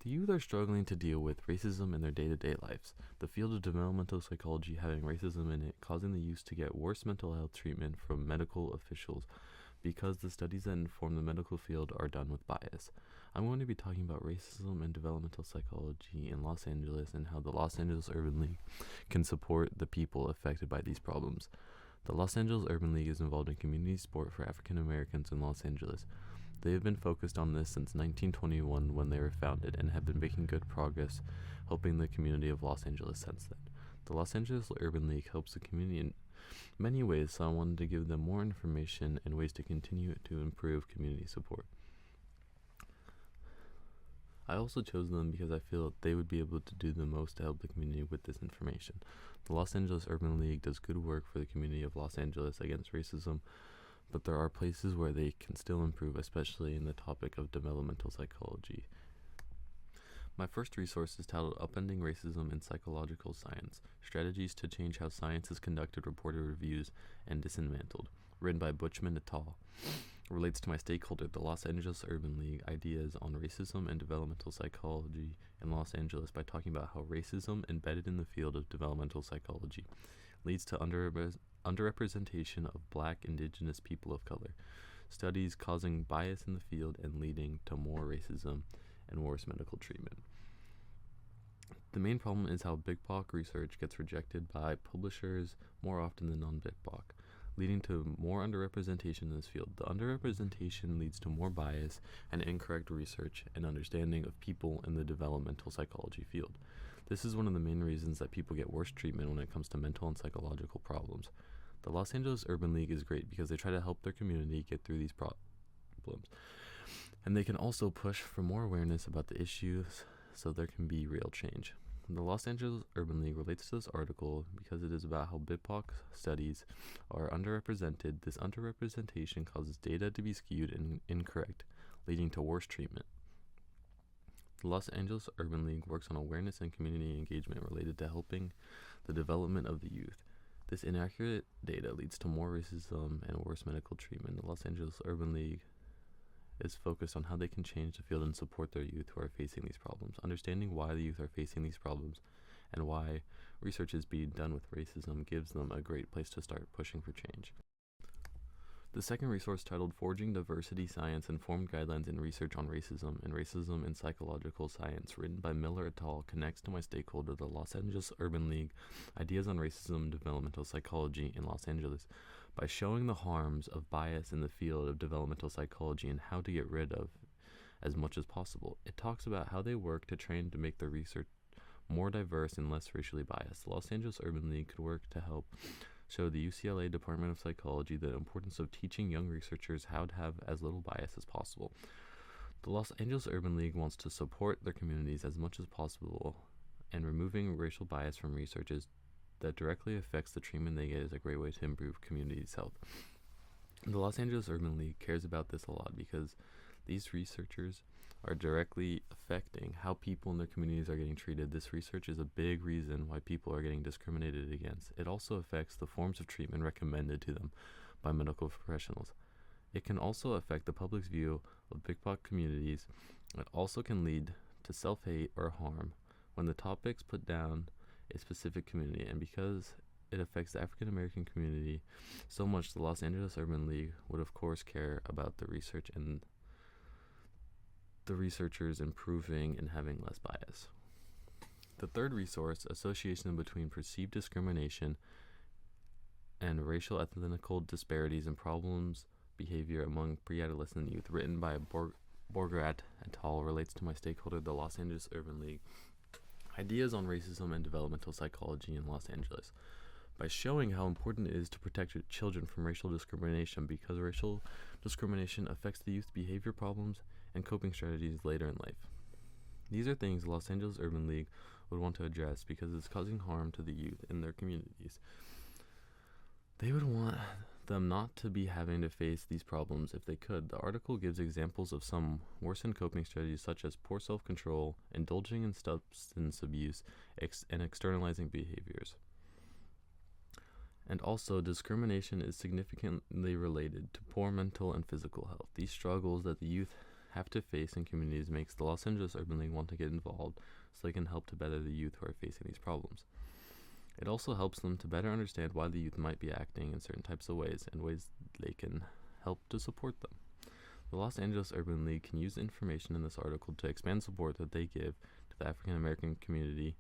The youth are struggling to deal with racism in their day-to-day lives. The field of developmental psychology having racism in it, causing the youth to get worse mental health treatment from medical officials because the studies that inform the medical field are done with bias. I'm going to be talking about racism and developmental psychology in Los Angeles and how the Los Angeles Urban League can support the people affected by these problems. The Los Angeles Urban League is involved in community sport for African Americans in Los Angeles. They have been focused on this since 1921 when they were founded and have been making good progress helping the community of Los Angeles since then. The Los Angeles Urban League helps the community in many ways, so I wanted to give them more information and ways to continue to improve community support. I also chose them because I feel they would be able to do the most to help the community with this information. The Los Angeles Urban League does good work for the community of Los Angeles against racism, but there are places where they can still improve, especially in the topic of developmental psychology. My first resource is titled Upending Racism in Psychological Science, Strategies to Change How Science is Conducted, Reported Reviews, and Dismantled, written by Buchman et al. Relates to my stakeholder, the Los Angeles Urban League, ideas on racism and developmental psychology in Los Angeles by talking about how racism embedded in the field of developmental psychology leads to underrepresentation of Black, Indigenous people of color, studies causing bias in the field and leading to more racism and worse medical treatment. The main problem is how BIPOC research gets rejected by publishers more often than non-BIPOC, leading to more underrepresentation in this field. The underrepresentation leads to more bias and incorrect research and understanding of people in the developmental psychology field. This is one of the main reasons that people get worse treatment when it comes to mental and psychological problems. The Los Angeles Urban League is great because they try to help their community get through these problems. And they can also push for more awareness about the issues so there can be real change. The Los Angeles Urban League relates to this article because it is about how BIPOC studies are underrepresented. This underrepresentation causes data to be skewed and incorrect, leading to worse treatment. The Los Angeles Urban League works on awareness and community engagement related to helping the development of the youth. This inaccurate data leads to more racism and worse medical treatment. The Los Angeles Urban League is focused on how they can change the field and support their youth who are facing these problems. Understanding why the youth are facing these problems and why research is being done with racism gives them a great place to start pushing for change. The second resource, titled Forging Diversity Science, Informed Guidelines in Research on Racism in Psychological Science, written by Miller et al., connects to my stakeholder, the Los Angeles Urban League, Ideas on Racism and Developmental Psychology in Los Angeles, by showing the harms of bias in the field of developmental psychology and how to get rid of as much as possible. It talks about how they work to train to make their research more diverse and less racially biased. The Los Angeles Urban League could work to help show the UCLA Department of Psychology the importance of teaching young researchers how to have as little bias as possible. The Los Angeles Urban League wants to support their communities as much as possible, and removing racial bias from research that directly affects the treatment they get is a great way to improve communities' health. The Los Angeles Urban League cares about this a lot because these researchers are directly affecting how people in their communities are getting treated. This research is a big reason why people are getting discriminated against. It also affects the forms of treatment recommended to them by medical professionals. It can also affect the public's view of BIPOC communities. It also can lead to self-hate or harm when the topics put down a specific community, and because it affects the African American community so much, the Los Angeles Urban League would of course care about the research and the researchers improving and having less bias. The third resource, Association between Perceived Discrimination and Racial Ethnical Disparities and Problems Behavior Among Pre-Adolescent Youth, written by Borgrat et al., relates to my stakeholder, the Los Angeles Urban League, Ideas on Racism and Developmental Psychology in Los Angeles, by showing how important it is to protect children from racial discrimination because racial discrimination affects the youth's behavior problems and coping strategies later in life. These are things the Los Angeles Urban League would want to address because it's causing harm to the youth in their communities. They would want them not to be having to face these problems if they could. The article gives examples of some worsened coping strategies such as poor self-control, indulging in substance abuse, and externalizing behaviors. And also, discrimination is significantly related to poor mental and physical health. These struggles that the youth have to face in communities makes the Los Angeles Urban League want to get involved so they can help to better the youth who are facing these problems. It also helps them to better understand why the youth might be acting in certain types of ways and ways they can help to support them. The Los Angeles Urban League can use information in this article to expand support that they give to the African American community.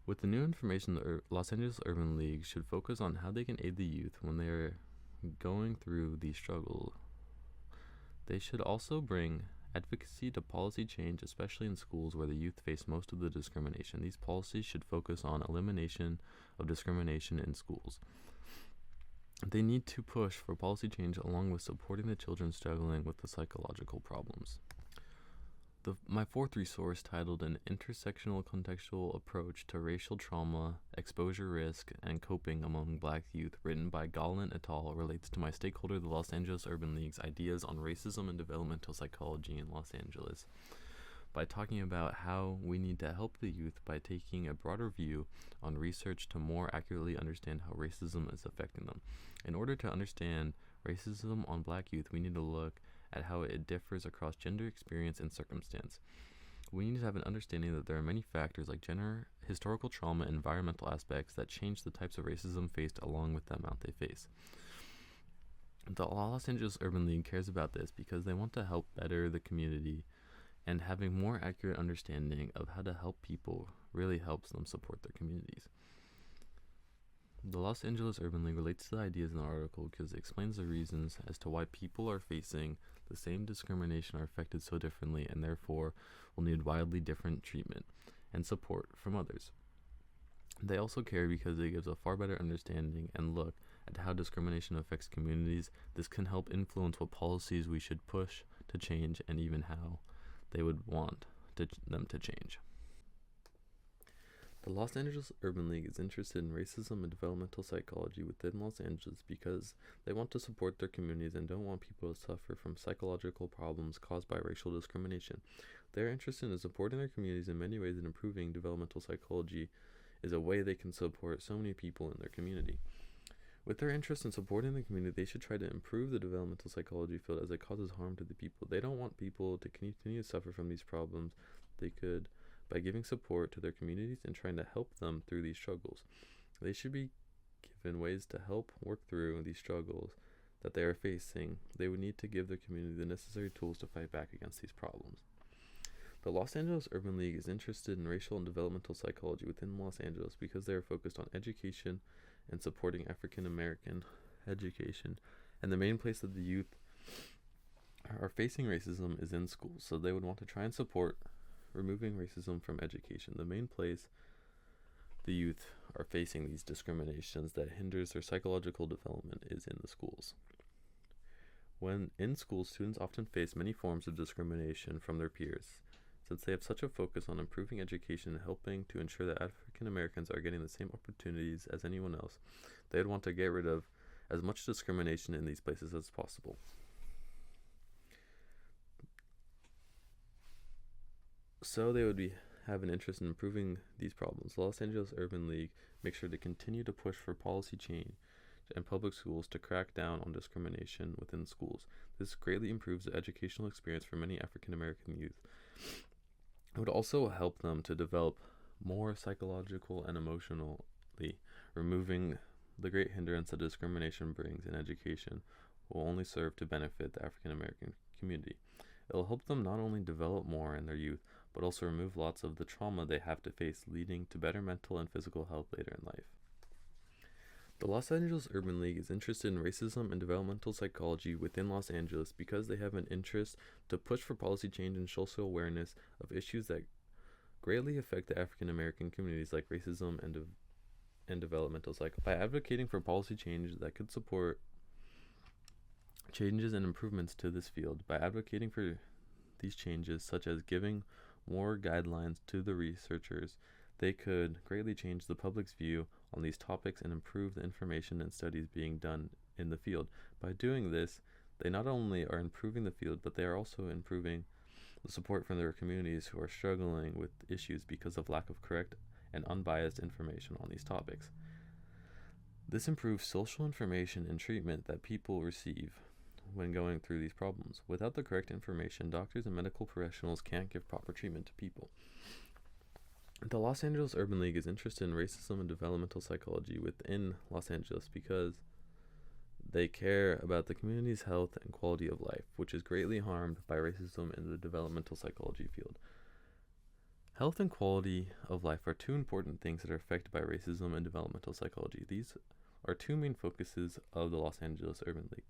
With the new information, the Los Angeles Urban League should focus on how they can aid the youth when they are going through these struggles. They should also bring advocacy to policy change, especially in schools where the youth face most of the discrimination. These policies should focus on elimination of discrimination in schools. They need to push for policy change along with supporting the children struggling with the psychological problems. My fourth resource, titled An Intersectional Contextual Approach to Racial Trauma, Exposure Risk, and Coping Among Black Youth, written by Gallant et al., relates to my stakeholder, the Los Angeles Urban League's ideas on racism and developmental psychology in Los Angeles, by talking about how we need to help the youth by taking a broader view on research to more accurately understand how racism is affecting them. In order to understand racism on Black youth, we need to look at how it differs across gender, experience, and circumstance. We need to have an understanding that there are many factors like gender, historical trauma, and environmental aspects that change the types of racism faced along with the amount they face. The Los Angeles Urban League cares about this because they want to help better the community, and having more accurate understanding of how to help people really helps them support their communities. The Los Angeles Urban League relates to the ideas in the article because it explains the reasons as to why people are facing the same discrimination are affected so differently and therefore will need wildly different treatment and support from others. They also care because it gives a far better understanding and look at how discrimination affects communities. This can help influence what policies we should push to change and even how they would want them to change. The Los Angeles Urban League is interested in racism and developmental psychology within Los Angeles because they want to support their communities and don't want people to suffer from psychological problems caused by racial discrimination. They're interested in supporting their communities in many ways, and improving developmental psychology is a way they can support so many people in their community. With their interest in supporting the community, they should try to improve the developmental psychology field as it causes harm to the people. They don't want people to continue to suffer from these problems. They could by giving support to their communities and trying to help them through these struggles. They should be given ways to help work through these struggles that they are facing. They would need to give their community the necessary tools to fight back against these problems. The Los Angeles Urban League is interested in racial and developmental psychology within Los Angeles because they are focused on education and supporting African American education, and the main place that the youth are facing racism is in schools, so they would want to try and support removing racism from education. The main place the youth are facing these discriminations that hinders their psychological development is in the schools. When in school, students often face many forms of discrimination from their peers. Since they have such a focus on improving education and helping to ensure that African Americans are getting the same opportunities as anyone else, they'd want to get rid of as much discrimination in these places as possible. So they would have an interest in improving these problems. The Los Angeles Urban League makes sure to continue to push for policy change in public schools to crack down on discrimination within schools. This greatly improves the educational experience for many African American youth. It would also help them to develop more psychological and emotionally. Removing the great hindrance that discrimination brings in education will only serve to benefit the African American community. It will help them not only develop more in their youth, but also remove lots of the trauma they have to face, leading to better mental and physical health later in life. The Los Angeles Urban League is interested in racism and developmental psychology within Los Angeles because they have an interest to push for policy change and social awareness of issues that greatly affect the African American communities, like racism and developmental psychology. By advocating for policy change that could support changes and improvements to this field, by advocating for these changes, such as giving more guidelines to the researchers, they could greatly change the public's view on these topics and improve the information and studies being done in the field. By doing this, they not only are improving the field, but they are also improving the support from their communities who are struggling with issues because of lack of correct and unbiased information on these topics. This improves social information and treatment that people receive when going through these problems. Without the correct information, doctors and medical professionals can't give proper treatment to people. The Los Angeles Urban League is interested in racism and developmental psychology within Los Angeles because they care about the community's health and quality of life, which is greatly harmed by racism in the developmental psychology field. Health and quality of life are two important things that are affected by racism and developmental psychology. These are two main focuses of the Los Angeles Urban League.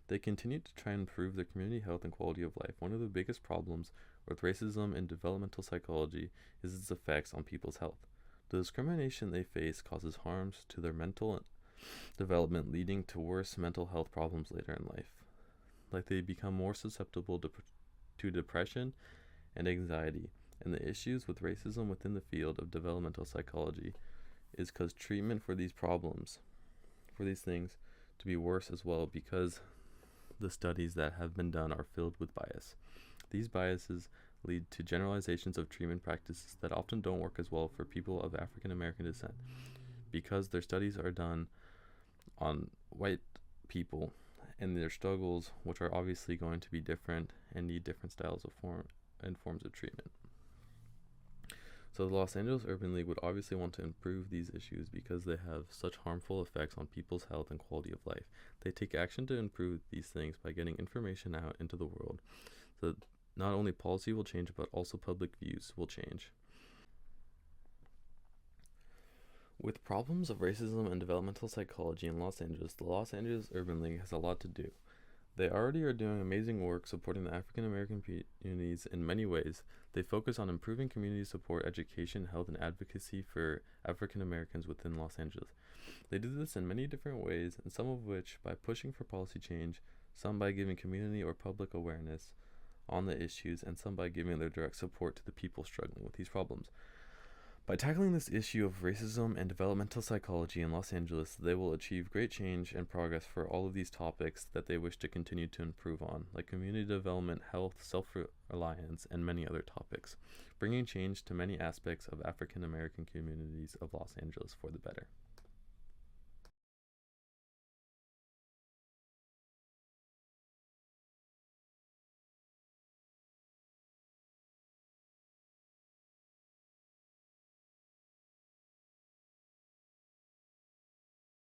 They continue to try and improve their community health and quality of life. One of the biggest problems with racism and developmental psychology is its effects on people's health. The discrimination they face causes harms to their mental development, leading to worse mental health problems later in life. Like they become more susceptible to depression and anxiety. And the issues with racism within the field of developmental psychology is because treatment for these problems, for these things, to be worse as well, because the studies that have been done are filled with bias. These biases lead to generalizations of treatment practices that often don't work as well for people of African American descent, because their studies are done on white people and their struggles, which are obviously going to be different and need different styles of forms of treatment. So the Los Angeles Urban League would obviously want to improve these issues because they have such harmful effects on people's health and quality of life. They take action to improve these things by getting information out into the world, so that not only policy will change, but also public views will change. With problems of racism and developmental psychology in Los Angeles, the Los Angeles Urban League has a lot to do. They already are doing amazing work supporting the African American communities in many ways. They focus on improving community support, education, health, and advocacy for African Americans within Los Angeles. They do this in many different ways, and some of which by pushing for policy change, some by giving community or public awareness on the issues, and some by giving their direct support to the people struggling with these problems. By tackling this issue of racism and developmental psychology in Los Angeles, they will achieve great change and progress for all of these topics that they wish to continue to improve on, like community development, health, self-reliance, and many other topics, bringing change to many aspects of African American communities of Los Angeles for the better.